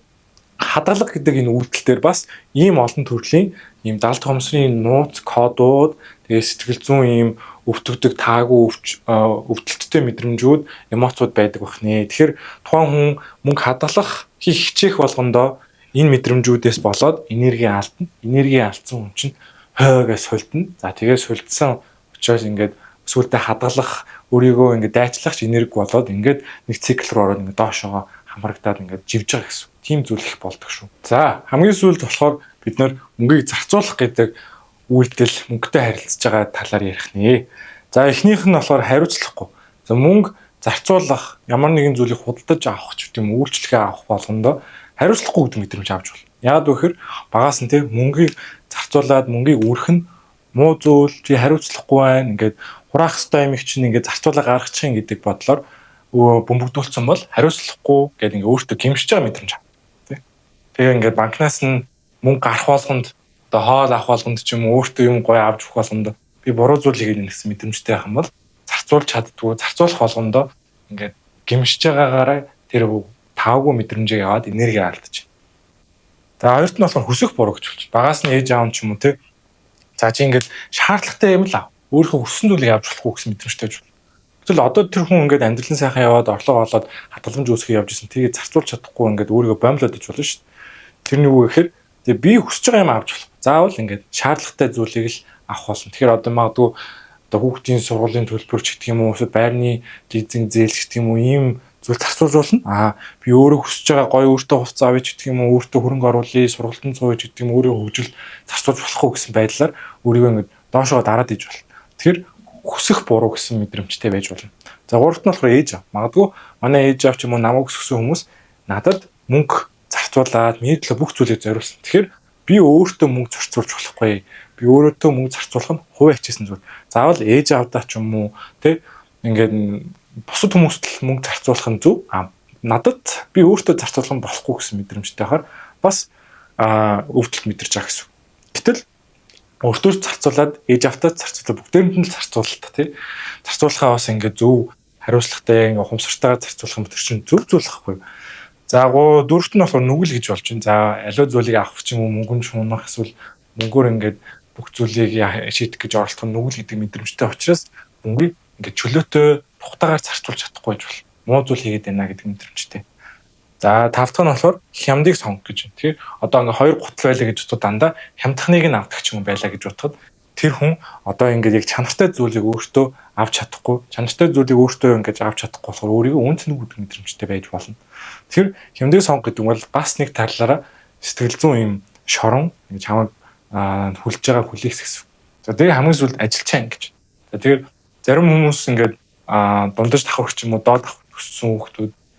хадгалах гэдэг энэ үйлдэл дээр бас ийм олон төрлийн ийм далд тухамсрын нууц кодууд тэгээ сэтгэл зүйн ийм өвтгдөг таагүй өвдөлттэй мэдрэмжүүд эмоцуд байдаг бахнэ. Тэгэхээр тухайн хүн мөнгө хадгалах хийх хичээх болгондоо энэ мэдрэмжүүдээс болоод энерги алдна. Энерги алдсан хүн чинь хойгоос сулдна. За тэгээд сулдсан учраас ингээд сүултээ хадгалах өөрийгөө ингээд дайчлах энерги болоод ингээд нэг цикл руу ороод ингээд доошоо хамрагдаад ингээд живж байгаа гэсэн. Тийм зүйл их болдог шүү. За хамгийн сүүлд болохоор бид нэр мөнгийг зарцуулах гэдэг үйлдэл мөнгөтэй харилцаж байгаа талаар ярих нэ. За эхнийх нь болохоор хариуцлахгүй. За мөнгө зарцуулах ямар нэгэн зүйлийг худалдаж авах ч гэдэм үйлчлэгээ авах болгондоо хариуцлахгүй гэдэг мэдрэмж авч болно. Яагаад вэ гэхээр багаас нь тийм мөнгийг зарцуулаад мөнгийг үрэх нь муу зүйл чи хариуцлахгүй байна. Ингээд хураах ёстой юм их чинь ингээд зарцуулаа гаргачих юм гэдэг бодлоор бөмбөгдүүлсэн бол хариуцлахгүй гэдэг ингээд өөртөө гимшиж байгаа мэдрэмж авах. Тэгээ ингээд банкнаас нь мөнгө гарах болгонд одоо хоол авах болгонд ч юм уу өөртөө юм гоё авч өгөх болгонд би буруу зүйл хийгээд байна гэсэн мэдрэмжтэй байх юм бол зарцуулж чаддгүй зарцуулах болгондоо ингээд гимшиж байгаагаараа тэр тавгүй мэдрэмжийг аваад энерги алдчих. За хоёрт нь болохоор хүсэх буруу гэж болж. Багаас нь ээж аав ч юм уу те. За чи ингээд шаардлагатай юм л ав. Өөрөө хүссэн зүйлийг авч болохгүй гэсэн мэдрэмжтэй байж болно. Тэгвэл одоо тэр хүн ингээд амьдралын сайхан яваад орлого олоод хадгаламж үүсгэх явж исэн. Тэгээ зарцуулж чадахгүй ингээд өөрийгөө бомлоод иж болно шүү дээ. Тэрний үг гэхээр тэгээ би хүсэж байгаа юм авч болох. Заавал ингээд шаардлагатай зүйлийг л авах болно. Тэгэхээр одоо магадгүй одоо хүүхдийн сургуулийн төлбөр ч гэх юм уу байрны лизинг зээл гэх юм уу ийм зүйл зарцуулж болно. Би өөрөө хүсэж байгаа гоё өөртөө хувцас авъя ч гэх юм уу өөртөө хөрөнгө оруулъя, сургалтын цууя ч гэх юм өөрийгөө хөгжил зарцуулж болохгүй гэсэн байдлаар өөрийгөө ингээд доошоо дараад иж болно. Тэгэхээр хүсэх буруу гэсэн мэдрэмжтэй байж болно. За гуравт нь болохоор ээж аав. Магадгүй манай ээж аав ч юм уу намайг өсгсөн хүмүүс надад мөнгө зарцуулаад миний төлөө бүх зүйлийг зориулсан. Тэгэхээр би өөртөө мөнгө зарцуулж болохгүй. Би өөртөө мөнгө зарцуулах нь хувь ачээсэн зүйл. Заавал ээж аавдаа ч юм уу тэ ингээд бусад хүмүүст л мөнгө зарцуулах нь зөв. Надад би өөртөө зарцуулах нь болохгүй гэсэн мэдрэмжтэй хахаар бас өвдөлт мэдэрч байгаа гэсэн. Гэтэл өөртөө зарцуулаад ээж автаа зарцуулаад бүгдээрэнд нь л зарцуулалт тий. Зарцуулахаа бас ингээд зөв хариуцлагатай ингээд ухамсартайгаар зарцуулах юм тэр чинь зөв зүйл байхгүй. За дөрөвт нь болохоор нүгэл гэж болж байна. За аливаа зүйлийг авах ч юм уу мөнгөнд шунах эсвэл мөнгөөр ингээд бүх зүйлийг шийдэх гэж оролдох нь нүгэл гэдэг мэдрэмжтэй учраас мөнгийг ингээд чөлөөтэй тухтагаар зарцуулж чадахгүй байж бол муу зүйл хийгээд байна гэдэг мэдрэмжтэй. За тавдах нь болохоор хямдыг сонгох гэж байна. Тэгэхээр одоо ингээ хоёр гутал байлаа гэж бодоход дандаа хямдхныг нь авдаг ч юм байлаа гэж бодоход тэр хүн одоо ингээ яг чанартай зүйлийг өөртөө авч чадахгүй, чанартай зүйлийг өөртөө ингээ авч чадахгүй болохоор өөрийгөө үнцэнэ гэдэг мэдрэмжтэй байж болно. Тэгэхээр хямдыг сонгох гэдэг нь бол бас нэг талаараа сэтгэл зүйн юм шорон ингээ чамд хүлж байгаа хүлээхс гэсэн. За тэгээ хамгийн сүүлд ажилчаа ингэж. За тэгэхээр зарим хүмүүс ингээ дундаж давхар ч юм уу доод давхар төссөн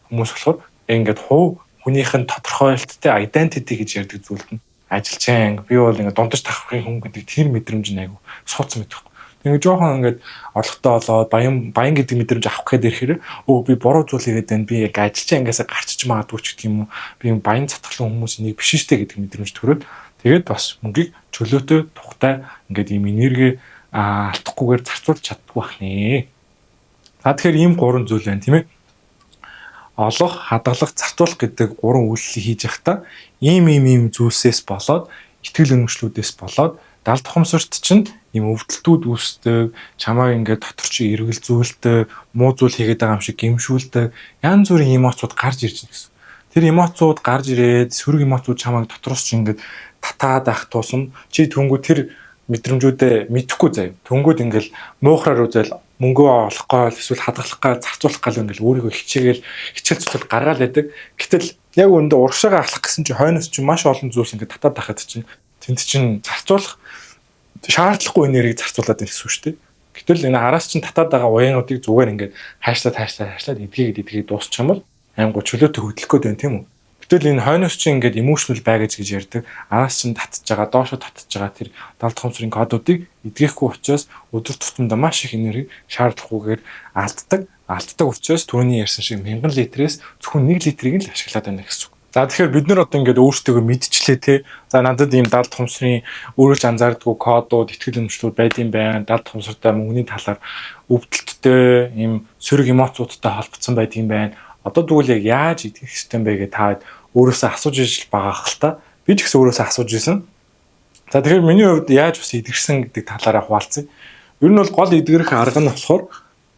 хүмүүс болохоор ингээд хүнийх нь тодорхойлолттой identity гэж ярьдаг зүйлд нь ажилчаан би бол ингээд дундаж давхрын хүн гэдэг тэр мэдрэмж нь айгу суудсан мэт байхгүй. Тэгээд жоохон ингээд орлоготой болоод баян гэдэг мэдрэмж авах гээд ирэхээр би буруу зүйл хийгээд байна. Би яг ажилчаан ангиасаа гарчиж магадгүй ч гэх юм уу. Би баян цатгалан хүмүүс энийг биш штэ гэдэг мэдрэмж төрөөд тэгээд бас мөнгийг чөлөөтэй тухтай ингээд ийм энерги алдахгүйгээр зарцуулж чаддгүй бахнэ. За тэгэхээр ийм гурван зүйл байна тийм ээ. Олох, хадгалах, зарцуулах гэдэг гурван үйлчлэлийг хийж явахдаа ийм зүйлсээс болоод итгэл үнэмшлүүдээс болоод далд тухамсарт чинь ийм өвдөлтүүд үүсдэг, чамайг ингээд дотор чи эргэлзүүлдэг, муу зүйл хийгээд байгаа юм шиг гэмшүүлдэг, янз бүрийн эмоцууд гарч ирж байна гэсэн. Тэр эмоцууд гарч ирээд сөрөг эмоцууд чамайг дотроос чи ингээд татаад ах тусам чи түнгүү тэр мэдрэмжүүдээ мэдхгүй заяа. Түнгүүд ингээл муухраар үзэл мөнгөө олох гол эсвэл хадгалах гал зарцуулах гал ингээл өөрийгөө хичээл цуцал гаргаал байдаг. Гэтэл яг үүндээ урагшаага алах гэсэн чи хойноос чи маш олон зүйлс ингээд татаад байхад чинь тэнд чинь зарцуулах шаардлагагүй энергийг зарцуулаад байна гэсэн үг шүү дээ. Гэтэл энэ араас чинь татаад байгаа уяануудыг зүгээр ингээд хайшлаад эдгээд дуусчих юм бол аймгуу чөлөөтэй хөдлөх гээд байна тийм үү? Гэтэл энэ хойноос чинь ингээд emotional baggage гэж ярьдаг. Араас чинь татж байгаа, доошо татж байгаа тэр далд хомсрын кодуудыг эдгэхгүй учраас өдөр тутамдаа маш их энерги шаардлагагүйгээр алддаг учраас түрүүний ярьсан шиг 1000 литрээс зөвхөн 1 литрийг л ашиглаад байна гэсэн үг. За тэгэхээр бид нар одоо ингээд өөрсдөө мэдчихлээ те. За надад ийм далд хомсрын өөрөж анзаардаггүй кодууд, итгэл үнэмшлүүд байдсан байна. Далд хомсортой мөнгөний талаар өвдөлттэй, ийм сөрөг эмоцуудтай холбогдсон байдсан байна. Одоо тэгвэл яг яаж идэх систем бэ гэж та өөрөөсөө асууж иж байгаа хэл та. Би ч гэсэн өөрөөсөө асууж исэн. За тэгэхээр миний хувьд яаж бас идгэрсэн гэдэг талаараа хуваалцъя. Ер нь бол гол идгэрэх арга нь болохоор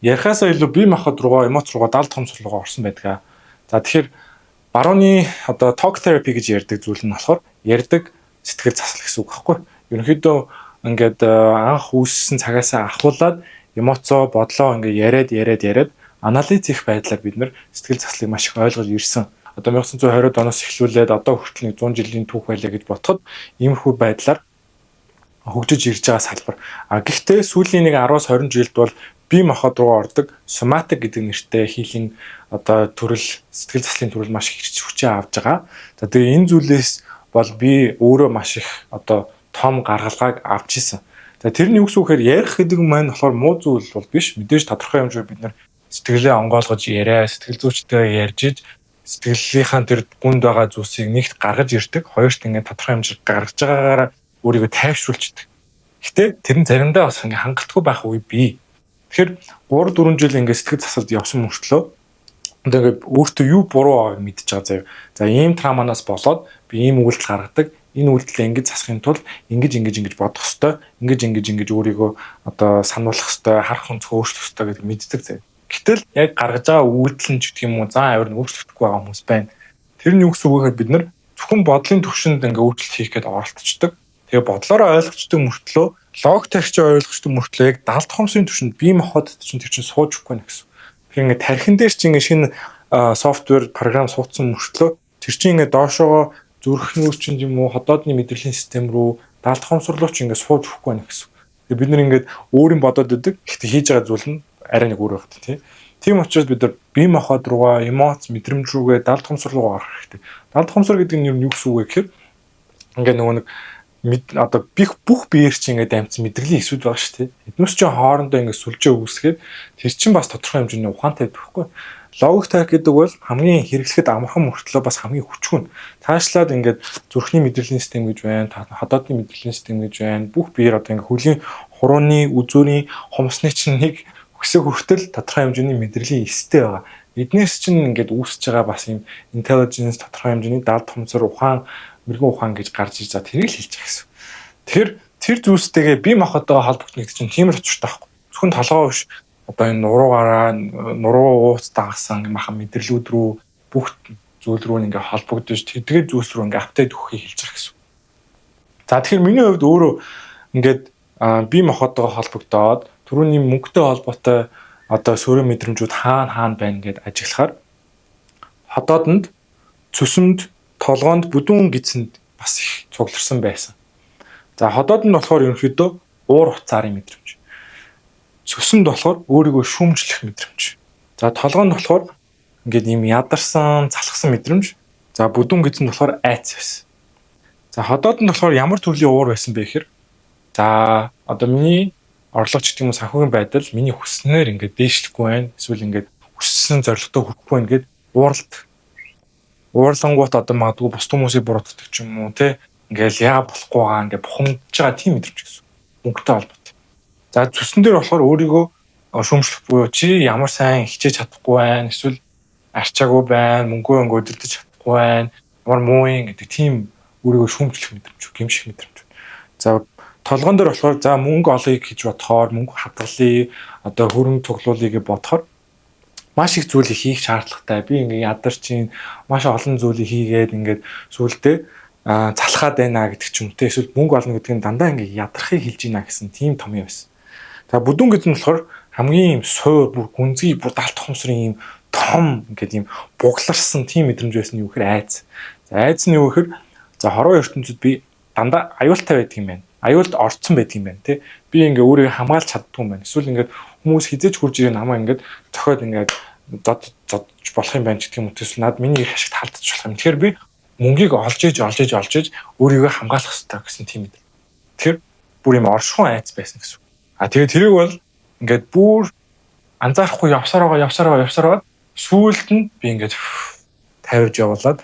ярихаасаа илүү бие махбод руугаа, эмоц руугаа, далд хомсор руугаа орсон байдаг. За тэгэхээр барууны одоо talk therapy гэж ярьдаг зүйл нь болохоор ярьдаг сэтгэл засал гэсэн үг байхгүй. Ерөнхийдөө ингээд анх үүссэн цагаасаа ахуулаад эмоцоо, бодлоо ингээд яриад анализ хийх байдлаар бид нар сэтгэл заслыг маш их ойлгож ирсэн. Одоо 1920-ад оноос эхлүүлээд одоо хүртэл 100 жилийн түүх байлаа гэж бодоход иймэрхүү байдлаар хөгжиж ирж байгаа салбар. Гэхдээ сүүлийн 10-20 жилд бол бие махбод руу ордог соматик гэдэг нэртэй хийлийн одоо төрөл, сэтгэл заслын төрөл маш их хүчээ авж байгаа. За тэгээ энэ зүйлээс бол би өөрөө маш их одоо том гаргалгааг авч исэн. За тэрний юу гэсэн үг хэрэг ярих гэдэг маань болохоор муу зүйл бол биш. Мэдээж тодорхой хэмжээгээр бид нар сэтгэлээ онгойлгож яриа, сэтгэл зүйчтэй ярьж иж сэтгэлийнхаа тэр гүнд байгаа зүйлсийг нэгт гаргаж ирдэг. Хоёрт ингээд тодорхой хэмжээр гаргаж байгаагаараа өөрийгөө тайвшруулчихдаг. Гэтэ тэр нь заримдаа бас ингээд хангалтгүй байх үе бий. Тэгэхээр 3-4 жил ингээд сэтгэл засалд явсан мөртлөө одоо ингээд өөртөө юу буруу байгааг мэдчихэж байгаа заяа. За ийм травманаас болоод би ийм үйлдэл гаргадаг. Энэ үйлдэлээ ингэж засахын тулд ингэж бодох ёстой. Ингэж өөрийгөө одоо сануулах ёстой, харах өнцгөө өөрчлөх ёстой гэдэг мэддэг заяа. Гэтэл яг гаргаж байгаа үйлдэл нь ч гэх юм уу зан авир нь өөрчлөгдөхгүй байгаа хүмүүс байна. Тэр нь юу гэсэн үг вэ гэхээр бид нар зөвхөн бодлын түвшинд ингээ өөрчлөлт хийх гээд оролцдог. Тэгээ бодлороо ойлгочдөг мөртлөө логик тархич ойлгочдөг мөртлөө яг далд хомсын түвшинд бие махбодд чинь тэр чинь сууж өгөхгүй нэ гэсэн. Тэгэхээр ингээ тархин дээр чинь ингээ шинэ софтвер програм суудсан мөртлөө тэр чинь ингээ доошоо зүрхнүүр чинь юм уу ходоодны мэдрэлийн систем рүү далд хомсор руу чинь ингээ сууж өгөхгүй нэ гэсэн. Тэгээ бид нар ингээ өөрийн бодоод идэг. Гэхдээ хийж байгаа зүйл нь арай нэг өөр багт тий. Тийм учраас бид нар бие махбод руугаа, эмоц, мэдрэмж рүүгээ далд хомсор руугаа орох хэрэгтэй. Далд хомсор гэдэг нь юу гэсэн үг вэ гэхээр ингээ нөгөө нэг одоо бүх биеэр чинь ингээ дамжсан мэдрэлийн эсвүүд байгаа шүү тий. Эднээс чинь хоорондоо ингээ сүлжээ үүсгээд тэр чинь бас тодорхой хэмжээний ухаантай байхгүй. Логик тарих гэдэг бол хамгийн хэрэглэхэд амархан мөртлөө бас хамгийн хүчгүй. Цаашлаад ингээд зүрхний мэдрэлийн систем гэж байна, ходоодны мэдрэлийн систем гэж байна. Бүх биеэр одоо ингээ хөлийн хурууны, үзүүрийн, хумсны чинь нэг өсөг хүртэл тодорхой хэмжээний мэдрэлийн эстэй байгаа. Эднээс чинь ингээд үүсэж байгаа бас юм intelligence тодорхой хэмжээний далд хомсор ухаан, мэрэгэн ухаан гэж гарч иж за тэрийг л хэлж байгаа гэсэн. Тэгэхээр тэр зүйлстэйгээ бие махбодоо холбогдно гэдэг чинь тийм л учиртай байхгүй. Зөвхөн толгоо биш одоо энэ нуруу ууц дагсан махан мэдрэлүүд рүү бүх зүйл рүү ингээ холбогдож тэдгээр зүйлс рүү ингээ апдейт өгөхийг хэлж байгаа гэсэн. За тэгэхээр миний хувьд өөрөө ингээд бие махбодоо холбогдоод түрүүний мөнгөтэй холбоотой одоо сөрөг мэдрэмжүүд хаана байна гэд ажиглахаар ходоодонд, цөсөнд, толгоонд, бүдүүн гидсэнд бас их цугларсан байсан. За ходоод нь болохоор ерөнхийдөө уур хуцаарын мэдрэмж. Цөсөнд болохоор өөрийгөө шүүмжлэх мэдрэмж. За толгоонд болохоор ингээд ийм ядарсан, залхсан мэдрэмж. За бүдүүн гидсэнд болохоор айц байсан. За ходоод нь болохоор ямар төрлийн уур байсан бэ гэхээр за одоо миний орлогч гэдэг юм санхүүгийн байдал миний хүснээр ингээд дээшлэхгүй байна. Эсвэл ингээд хүссэн зорилготой хүрэхгүй байна гэд уурлангуут одоо магадгүй бус хүмүүсийг буруутгах ч юм уу те ингээл яа болохгүй байгаа ингээд бухимдж байгаа тийм мэдрэмж гэсэн. Мөнгөтэй холбоотой. За зүсэн дээр болохоор өөрийгөө шүүмжлэх буюу чи ямар сайн хичээж чадахгүй байна. Эсвэл арчаагүй байна. Мөнгөө өдөрдөж чадахгүй байна. Ямар муу юм гэдэг тийм өөрийгөө шүүмжлэх мэдрэмж, гэмших мэдрэмж. За толгоон дээр болохоор за мөнгө олъё гэж бодохоор мөнгө хадгалъя, одоо хөрөнгө цуглуулъя гэж бодохоор маш их зүйлийг хийх шаардлагатай. Би ингээ ядарчин маш олон зүйлийг хийгээд ингээд сүултээ залхаад байна гэдэг ч юм те. Эсвэл мөнгө олно гэдэг нь дандаа ингээ ядархыг хэлж ийна гэсэн тийм том юм байсан. За бүдүүн гэдэг нь болохоор хамгийн юм суур, бүр гүнзгий, бүр далд тухамсрын юм том ингээд юм бугларсан тийм мэдрэмж байсан юу гэхээр айц. За айц нь юу гэхээр за хорвоо ертөнцид би дандаа аюултай байдаг юм байна. Аюулд орцсон байдаг юм байна тий. Би ингээ өөрийгөө хамгаалж чаддгүй юм байна. Эсвэл ингээд хүмүүс хизээж хурж ирээ намаа ингээд цохиод ингээд зодж болох юм байна гэдэг юм төсөл над миний их ашигт халдчих болох юм. Тэгэхээр би мөнгийг олж иж өөрийгөө хамгаалах хэрэгтэй гэсэн тийм мэд. Тэгэхээр бүр юм оршихуун айц байсан гэсэн. Тэгээд тэрийг бол ингээд бүр анзаарахгүй явсараа сүүлд нь би ингээд тавьж явуулаад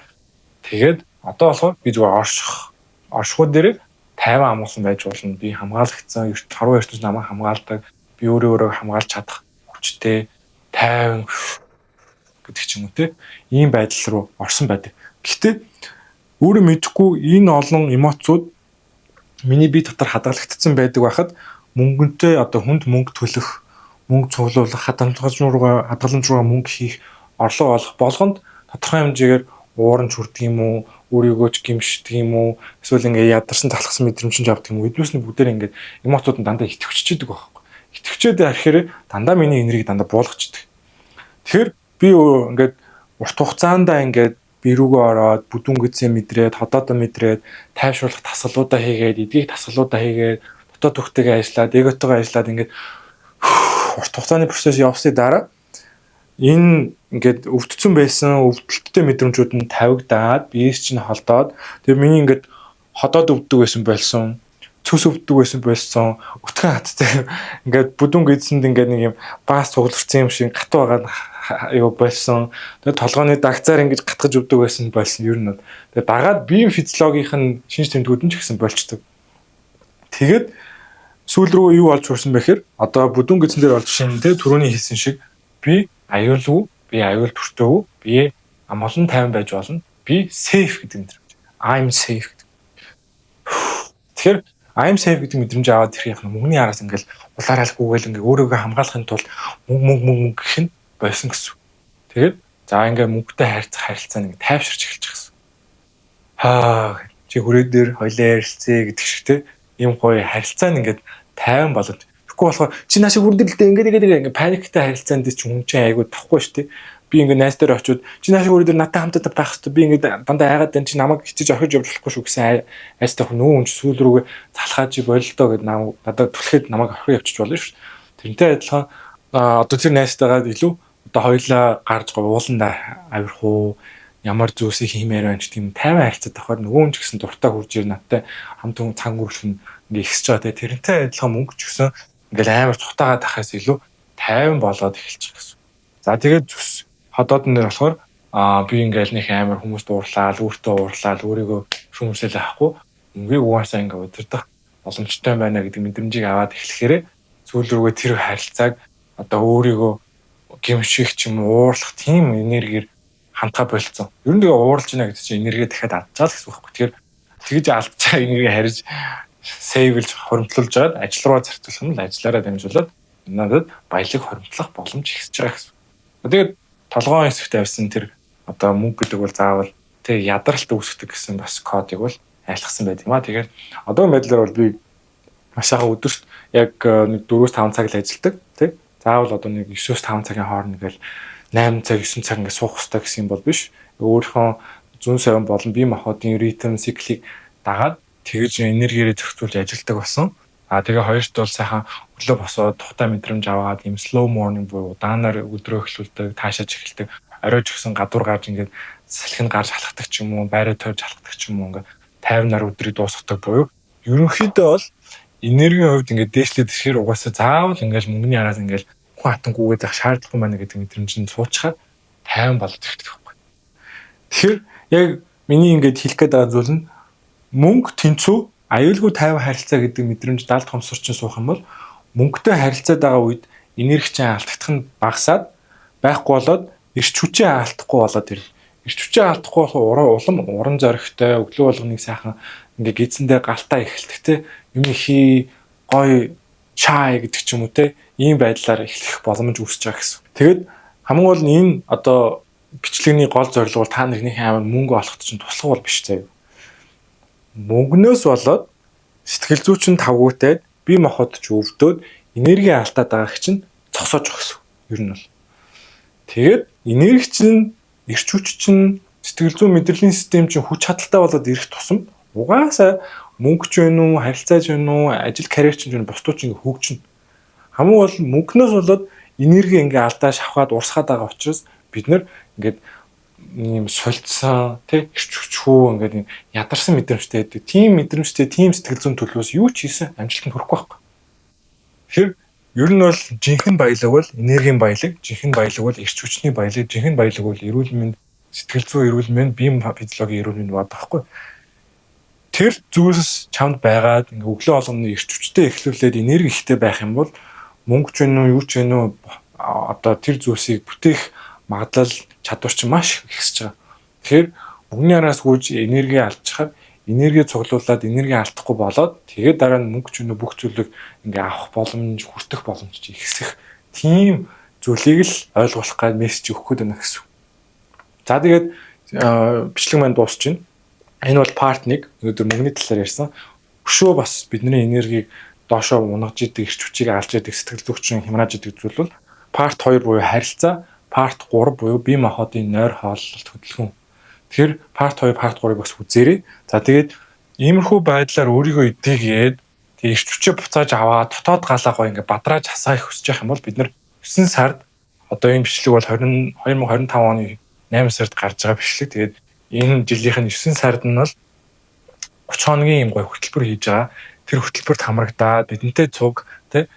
тэгээд одоо болохоор би зүгээр оршихуун дээр 50 амуулсан байж болно. Би хамгаалагдсан, хорвоо ертөнц намайг хамгаалдаг, би өөрөө хамгаалж чадах хүчтэй 50 гэдэг ч юм уу те. Ийм байдал руу орсон байдаг. Гэхдээ өөрөө мэдэхгүй энэ олон эмоцууд миний бие дотор хадгалагдсан байдаг байхад мөнгөнтэй одоо хүнд мөнгө төлөх, мөнгө цуглуулах, хадгаламж руугаа мөнгө хийх, орлого олох болгонд тодорхой хэмжээгээр ууран хүрдэг юм уу, өөрийгөө ч гимшдэг юм уу, эсвэл ингээ ядарсан залхсан мэдрэмж авдаг юм уу, эднүсний бүгдээр ингээ эмоцууд нь дандаа итгэвччихэд байхгүй. Итгэвчээд ирэхээр дандаа миний энергийг дандаа буулгачдаг. Тэгэхээр би ингээд урт хугацаанд ингээд би рүүгээ ороод бүдүүн гизээ мэдрээд, ходоодоо мэдрээд, тайвшруулах тасгалуудаа хийгээд, эдгийг тасгалуудаа хийгээд, дотоод төгтэйгээ ажиллаад, эготойгоо ажиллаад ингээд урт хугацааны процесс явсны дараа энэ ингээд өвдсөн байсан өвдөлттэй мэдрэмжүүд нь тавигдаад биеэс чинь холдоод тэгээ миний ингээд ходоод өвддөг байсан цөс өвддөг байсан өтгөн хаттай ингээд бүдүүн гидсэнд ингээд нэг юм баас цугларсан юм шиг гат байгаа юу болсон. Тэгээ толгойн дагцаар ингэж гатгаж өвддөг байсан ер нь. Тэгээ дагаад биеийн физиологийнх нь шинж тэмдгүүд нь ч гэсэн болчдөг. Тэгээд сүүл рүү юу болж хүрсэн бэхээр одоо бүдүүн гидсэн дээр болж шинэ тэгээ түрүүний хэлсэн шиг би аюулгүй, би аюул төртөөгүй, би амгалан тайван байж болно. Би safe гэдэг мэдрэмж. I'm safe. Тэгэхээр I'm safe гэдэг мэдрэмж аваад ирэх юм мөнгөний араас ингээл улааралгүйгээл ингээ өөрийгөө хамгаалахын тулд мөнгө гэх нь байсан гэсэн. Тэгээд за ингээ мөнгөтэй харилцаа нэг тайвширч эхэлж гэсэн. Чи хүрээ дээр хоёлаа ярилцъя гэдэг шиг те ийм гоё харилцаа нь ингээд тайван болоод болохоор чи наашиг үрдэлтэй ингээд паниктай харилцаанд чи хүн чинь айгуу тахгүй шүү дээ. Би ингээд найз дээр очиод чи наашиг үрдэл надтай хамтдаа байх хэрэгтэй. Би ингээд дандаа айгаад байна чи намайг хичээж орхиж явж болохгүй шүү гэсэн айстай хүн нүүн сүүл рүүгээ залхаад чи бололдоо гэд надад түлхэд намайг орхиж явчих болно шүү. Тэрнтэй адилхан одоо тэр найзтайгаа илүү одоо хоёлаа гарч ууландаа авирах уу ямар зүйлсийг хиймээр байна ч тийм тайван харилцаад тахаар нөгөө ч гэсэн дуртай хурж ир надтай хамт хүн цанг үргэлж ингээд ихсэж байгаа. Тэрнтэй адилхан мөнгө ч гэсэн ингээл амар цухтаагаад тахаас илүү тайван болоод эхэлчих гэсэн. За тэгээд зүс ходоод нэр болохоор би ингээл нэг амар хүмүүст уурлаад, өөртөө уурлаад, өөрийгөө шүүмжлэл авахгүй мөнгөийг угаасаа ингээ удирдах боломжтой байна гэдэг мэдрэмжийг аваад эхлэхээр сүүл рүүгээ тэр харилцааг одоо өөрийгөө гимших ч юм уурлах тийм энергиэр хандхаа болцсон. Ер нь тэгээ ууралж байна гэдэг чинь энерги дахиад алдчихаа л гэсэн үг байхгүй. Тэгэхээр тэгж алдчихаа энерги хариж сейвлж хоримтлуулж аваад ажил руу зарцуулах нь л ажиллаараа дамжуулаад надад баялаг хоримтлах боломж ихсэж байгаа гэсэн. Тэгээд толгойн хэсэгт авсан тэр одоо мөнгө гэдэг бол заавал тэг ядаралт үүсгдэг гэсэн бас кодыг бол айлтгсан байт юм аа. Тэгэхээр одоогийн байдлаар бол би маш их өдөрт яг нэг 4-5 цаг л ажилладаг тий. Заавал одоо нэг 9-5 цагийн хооронд ингээл 8 цаг 9 цаг ингээд суух хэрэгтэй гэсэн юм бол биш. Өөрийнхөө зүүн совин болон бие махбодын ритм циклийг дагаад тэгж энергиэрээ зохицуулж ажилладаг болсон. Тэгээ хоёрт бол сайхан өглөө босоод тухтай мэдрэмж аваад ийм slow morning буюу удаанаар өдрөө эхлүүлдэг, таашааж эхэлдэг. Оройж гисэн гадуур гарч ингээд салхинд гарч халахдаг ч юм уу, байраа тойрж халахдаг ч юм уу ингээд 50-аар өдрийг дуусгадаг буюу ерөнхийдөө бол энергийн хувьд ингээд дээшлээд ирэхээр угаасаа заавал ингээд мөнгөний араас ингээд хүн хатангүйгээ зах шаардлагагүй маань гэдэг мэдрэмж нь суучгаад тайван болоод ирдэг байхгүй. Тэгэхээр яг миний ингээд хэлэх гээд байгаа зүйл нь мөнгө тэнцүү аюулгүй тайван харилцаа гэдэг мэдрэмж далд хомсорчин суух юм бол мөнгөтэй харилцаад байгаа үед энерги чинь алдагдах нь багасаад байхгүй болоод эрч хүчээ алдахгүй болоод ирнэ. Эрч хүчээ алдахгүй улам уран зоригтой өглөө болгоныг сайхан ингээ гидсэндээ галтаа эхэлдэг те юм хий гоё чай гэдэг ч юм уу те ийм байдлаар эхлэх боломж үүсэж байгаа гэсэн. Тэгэд хамгийн гол нь энэ одоо бичлэгний гол зорилго бол та нарынхээ амар мөнгө олоход чинь туслах бол биш заяа. Мөнгнөөс болоод сэтгэл зүйчин тавгуутай бие махбод ч өвдөөд энерги алдаад байгааг чинь зогсоож байгаа гэсэн. Ер нь бол. Тэгээд энерги чинь эрч хүч чинь сэтгэл зүйн мэдрэлийн систем чинь хүч чадалтай болоод ирэх тусам угаасаа мөнгө ч вэ нү, харилцаа ч вэ нү, ажил карьер ч вэ бусдууд ч ингээ хөгжинэ. Хамгийн гол мөнгнөөс болоод энерги ингээ алдаа шавхаад урсгаад байгаа учраас бид нар ингээд ийм сулцсан тий эрч хүчгүй ингээд ийм ядарсан мэдрэмжтэй байдаг. Тийм мэдрэмжтэй, тийм сэтгэл зүйн төлөвөөс юу ч хийсэн амжилтанд хүрэхгүй байхгүй. Тэгэхээр ер нь бол жинхэнэ баялаг бол энергийн баялаг, жинхэнэ баялаг бол эрч хүчний баялаг, жинхэнэ баялаг бол эрүүл мэнд, сэтгэл зүйн эрүүл мэнд, бие физиологийн эрүүл мэнд бод байхгүй. Тэр зүйлс чамд байгаад ингээ өглөө болгоны эрч хүчтэй эхлүүлээд энерги ихтэй байх юм бол мөнгө ч вэ нү, юу ч вэ нү одоо тэр зүйлсийг бүтээх магадлал чадвар чинь маш ихсэж байгаа. Тэгэхээр бүгний араас гүйж энерги алдчихаар энерги цуглуулад энерги алдахгүй болоод тэгээд дараа нь мөнгө ч вэ бүх зүйлийг ингээ авах боломж, хүртэх боломж чи ихсэх тийм зүйлийг л ойлгуулах гад мессеж өгөх гээд байна гэсэн. За тэгээд бичлэг маань дуусч байна. Энэ бол part 1 өнөөдөр мөнгөний талаар ярьсан. Өшөө бас бидний энергийг доошоо унгаж идэг, эрч хүчийг алж идэг, сэтгэл зүйчин хямрааж идэг зүйл бол part 2 буюу харилцаа, part 3 буюу бие махбодын нойр хооллолт хөдөлгөөн. Тэгэхээр part 2, part 3-ыг бас үзээрэй. За тэгээд иймэрхүү байдлаар өөрийгөө эдээгээд тэгээд эрч хүчээ буцааж аваад дотоод галаа гоё ингээ бадрааж хасаах хүсэж байх юм бол бид нар 9 сард одоо энэ бичлэг бол 2025 оны 8 сард гарч байгаа бичлэг. Тэгээд энэ жилийнх нь 9 сард нь бол 30 хоногийн юм гоё хөтөлбөр хийж байгаа. Тэр хөтөлбөрт хамрагдаад бидэнтэй цуг тий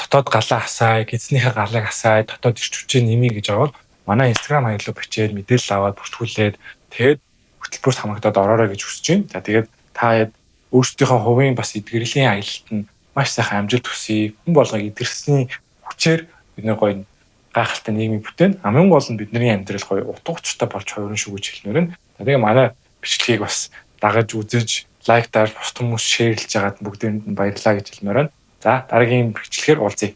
дотоод галаа хасаа, эзнийхээ галыг хасаа, дотоод эрч хүчээ нэмье гэж байгаа бол манай Instagram хаяг руу бичээд мэдээлэл аваад бүртгүүлээд тэгээд хөтөлбөрт хамрагдаад ороорой гэж хүсэж байна. За тэгээд та өөрсдийнхөө хувийн бас эдгэрлийн аялалд нь маш сайхан амжилт хүсье. Хүн болгоо эдгэрсний хүчээр бид нэг гоё гайхалтай нийгмийг бүтээн. Хамгийн гол нь бидний амьдрал гоё утга учиртай болж хувирна шүү гэж хэлмээр байна. За тэгээд манай бичлэгийг бас дагаж үзэж, лайктаар бусд хүмүүс шеэрлж байгаад бүгдээрэнд нь баярлалаа гэж хэлмээр байна. За дараагийн бичлэгээр уулзъя.